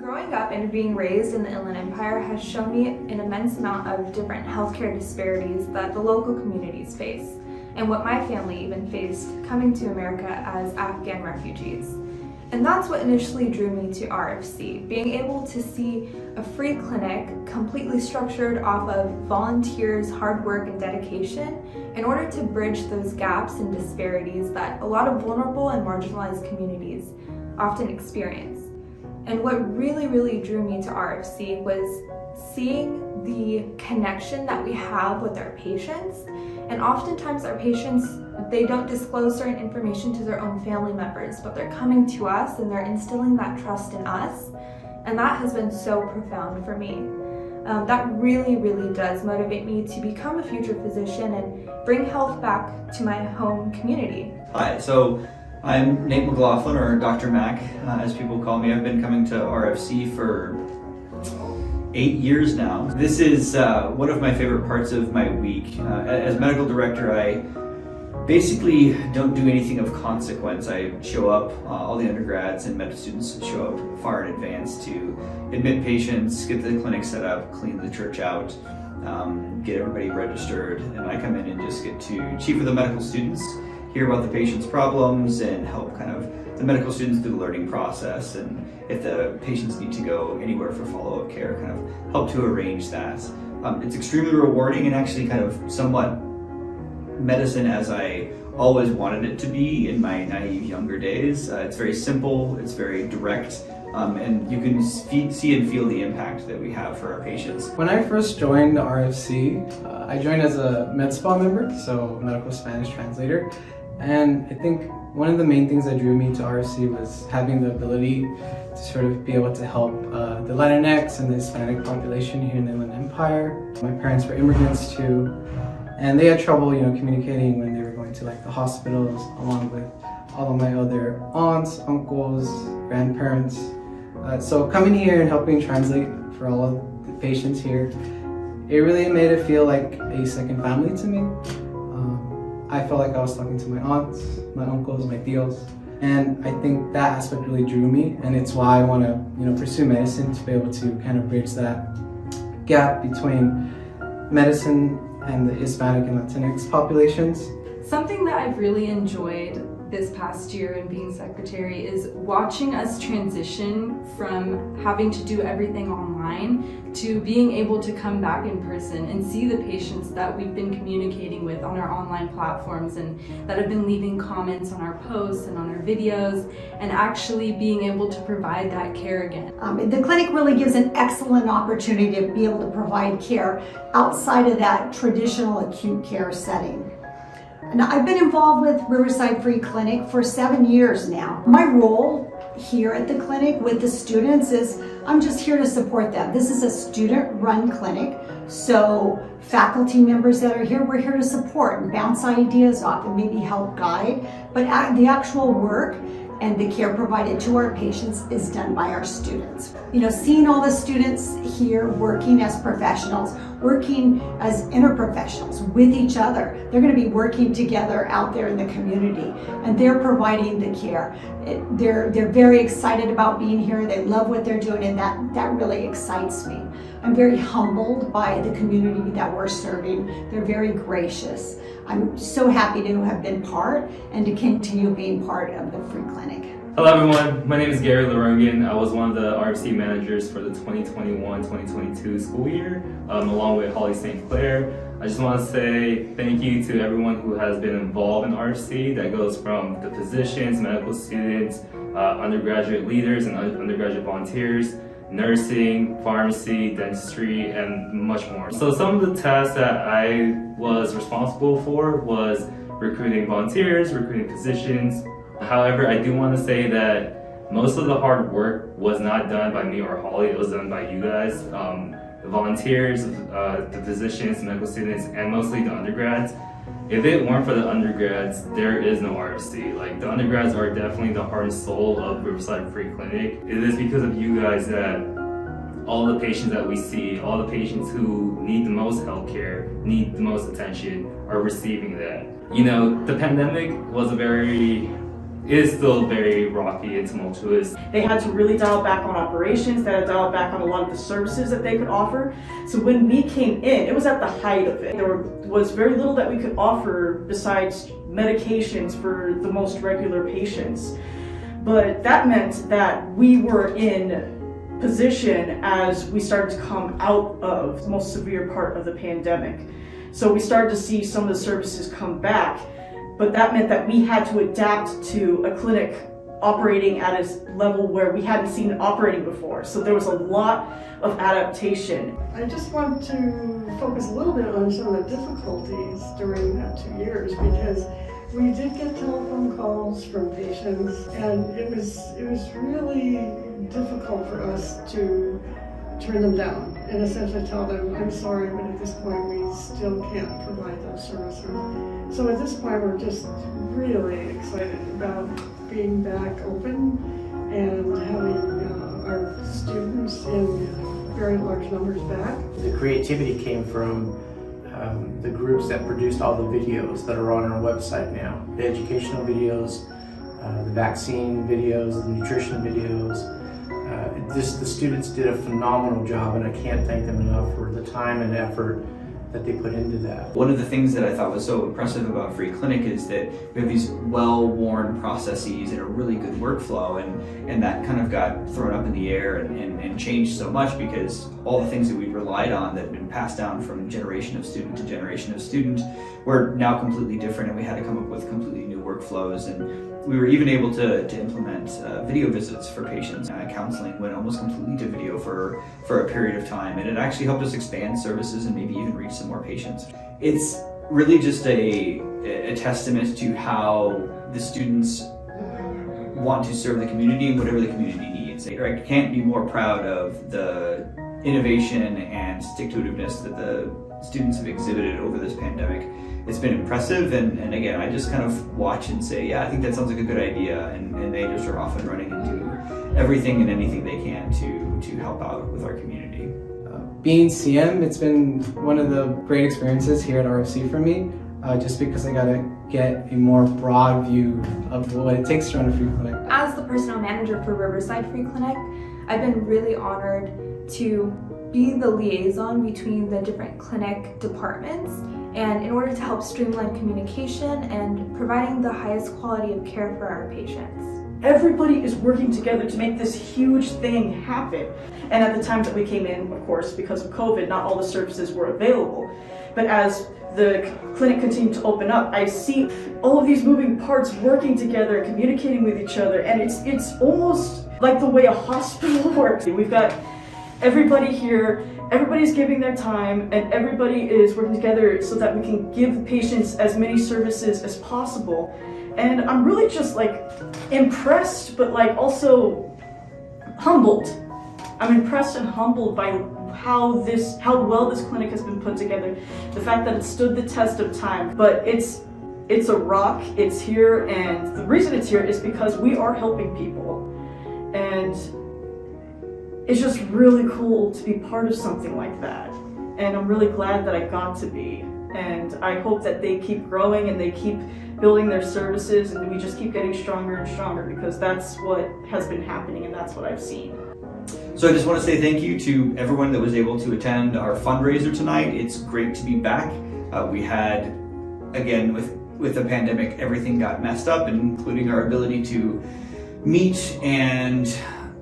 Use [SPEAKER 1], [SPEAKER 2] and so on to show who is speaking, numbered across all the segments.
[SPEAKER 1] Growing up and being raised in the Inland Empire has shown me an immense amount of different healthcare disparities that the local communities face, and what my family even faced coming to America as Afghan refugees. And that's what initially drew me to RFC, being able to see a free clinic completely structured off of volunteers' hard work and dedication in order to bridge those gaps and disparities that a lot of vulnerable and marginalized communities often experience. And what really drew me to RFC was seeing the connection that we have with our patients. And oftentimes our patients, they don't disclose certain information to their own family members, but they're coming to us and they're instilling that trust in us. And that has been so profound for me. That really does motivate me to become a future physician and bring health back to my home community.
[SPEAKER 2] Hi, so I'm Nate McLaughlin, or Dr. Mac, as people call me. I've been coming to RFC for 8 years now. This is one of my favorite parts of my week. As medical director, I basically don't do anything of consequence. I show up, all the undergrads and med students show up far in advance to admit patients, get the clinic set up, clean the church out, get everybody registered, and I come in and just get to chief of the medical students, hear about the patient's problems, and help kind of the medical students through the learning process, and if the patients need to go anywhere for follow-up care, kind of help to arrange that. It's extremely rewarding and actually kind of somewhat medicine as I always wanted it to be in my naive younger days. It's very simple, it's very direct, and you can see and feel the impact that we have for our patients.
[SPEAKER 3] When I first joined the RFC, I joined as a med spa member, so medical Spanish translator. And I think one of the main things that drew me to RFC was having the ability to sort of be able to help the Latinx and the Hispanic population here in the Inland Empire. My parents were immigrants too, and they had trouble, communicating when they were going to like the hospitals, along with all of my other aunts, uncles, grandparents. So coming here and helping translate for all of the patients here, it really made it feel like a second family to me. I felt like I was talking to my aunts, my uncles, my tios, and I think that aspect really drew me, and it's why I want to, pursue medicine, to be able to kind of bridge that gap between medicine and the Hispanic and Latinx populations.
[SPEAKER 4] Something that I've really enjoyed this past year in being secretary is watching us transition from having to do everything online to being able to come back in person and see the patients that we've been communicating with on our online platforms and that have been leaving comments on our posts and on our videos, and actually being able to provide that care again.
[SPEAKER 5] The clinic really gives an excellent opportunity to be able to provide care outside of that traditional acute care setting. And I've been involved with Riverside Free Clinic for 7 years now. My role here at the clinic with the students is I'm just here to support them. This is a student-run clinic, so faculty members that are here, we're here to support and bounce ideas off and maybe help guide, but the actual work and the care provided to our patients is done by our students. Seeing all the students here working as professionals, working as interprofessionals with each other. They're going to be working together out there in the community, and they're providing the care. They're very excited about being here. They love what they're doing, and that really excites me. I'm very humbled by the community that we're serving. They're very gracious. I'm so happy to have been part and to continue being part of the Free Clinic.
[SPEAKER 6] Hello everyone, my name is Lirungan. I was one of the RFC managers for the 2021-2022 school year, along with Holly St. Clair. I just want to say thank you to everyone who has been involved in RFC. That goes from the physicians, medical students, undergraduate leaders and undergraduate volunteers, nursing, pharmacy, dentistry, and much more. So some of the tasks that I was responsible for was recruiting volunteers, recruiting physicians. However, I do want to say that most of the hard work was not done by me or Holly, it was done by you guys. The volunteers, the physicians, medical students, and mostly the undergrads. If it weren't for the undergrads, there is no RFC. Like, the undergrads are definitely the heart and soul of Riverside Free Clinic. It is because of you guys that all the patients that we see, all the patients who need the most healthcare, need the most attention, are receiving that. The pandemic was a very it is still very rocky and tumultuous.
[SPEAKER 7] They had to really dial back on operations, they had to dial back on a lot of the services that they could offer. So when we came in, it was at the height of it. There was very little that we could offer besides medications for the most regular patients. But that meant that we were in position as we started to come out of the most severe part of the pandemic. So we started to see some of the services come back, but that meant that we had to adapt to a clinic operating at a level where we hadn't seen it operating before. So there was a lot of adaptation.
[SPEAKER 8] I just want to focus a little bit on some of the difficulties during that 2 years, because we did get telephone calls from patients, and it was really difficult for us to turn them down and essentially tell them, I'm sorry, but at this point we still can't provide those services. So at this point we're just really excited about being back open and having our students in very large numbers back.
[SPEAKER 9] The creativity came from the groups that produced all the videos that are on our website now. The educational videos, the vaccine videos, the nutrition videos. The students did a phenomenal job, and I can't thank them enough for the time and effort that they put into that.
[SPEAKER 2] One of the things that I thought was so impressive about Free Clinic is that we have these well-worn processes and a really good workflow, and that kind of got thrown up in the air and changed so much because all the things that we relied on that had been passed down from generation of student to generation of student were now completely different, and we had to come up with completely new workflows. And we were even able to implement video visits for patients. Counseling went almost completely to video for a period of time, and it actually helped us expand services and maybe even reach some more patients. It's really just a testament to how the students want to serve the community and whatever the community needs. I can't be more proud of the innovation and stick-to-itiveness that the students have exhibited over this pandemic. It's been impressive, and again, I just kind of watch and say, yeah, I think that sounds like a good idea, and they just are off and running and do everything and anything they can to help out with our community.
[SPEAKER 3] Being CM, it's been one of the great experiences here at RFC for me, just because I got to get a more broad view of what it takes to run a free clinic.
[SPEAKER 1] As the personnel manager for Riverside Free Clinic, I've been really honored to be the liaison between the different clinic departments, and in order to help streamline communication and providing the highest quality of care for our patients.
[SPEAKER 7] Everybody is working together to make this huge thing happen. And at the time that we came in, of course, because of COVID, not all the services were available. But as the clinic continued to open up, I see all of these moving parts working together, communicating with each other, and it's almost like the way a hospital works. We've got everybody here, everybody's giving their time, and everybody is working together so that we can give patients as many services as possible. And I'm really just like impressed, but like also humbled. I'm impressed and humbled by how well this clinic has been put together. The fact that it stood the test of time, but it's a rock, it's here, and the reason it's here is because we are helping people. And it's just really cool to be part of something like that. And I'm really glad that I got to be. And I hope that they keep growing and they keep building their services, and we just keep getting stronger and stronger, because that's what has been happening and that's what I've seen.
[SPEAKER 2] So I just want to say thank you to everyone that was able to attend our fundraiser tonight. It's great to be back. We had, again, with the pandemic, everything got messed up, including our ability to meet, and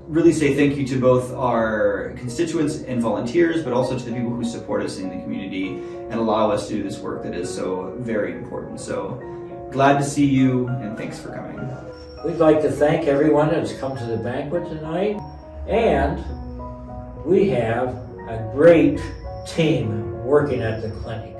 [SPEAKER 2] really say thank you to both our constituents and volunteers, but also to the people who support us in the community and allow us to do this work that is so very important. So glad to see you, and thanks for coming.
[SPEAKER 10] We'd like to thank everyone that's come to the banquet tonight, and we have a great team working at the clinic.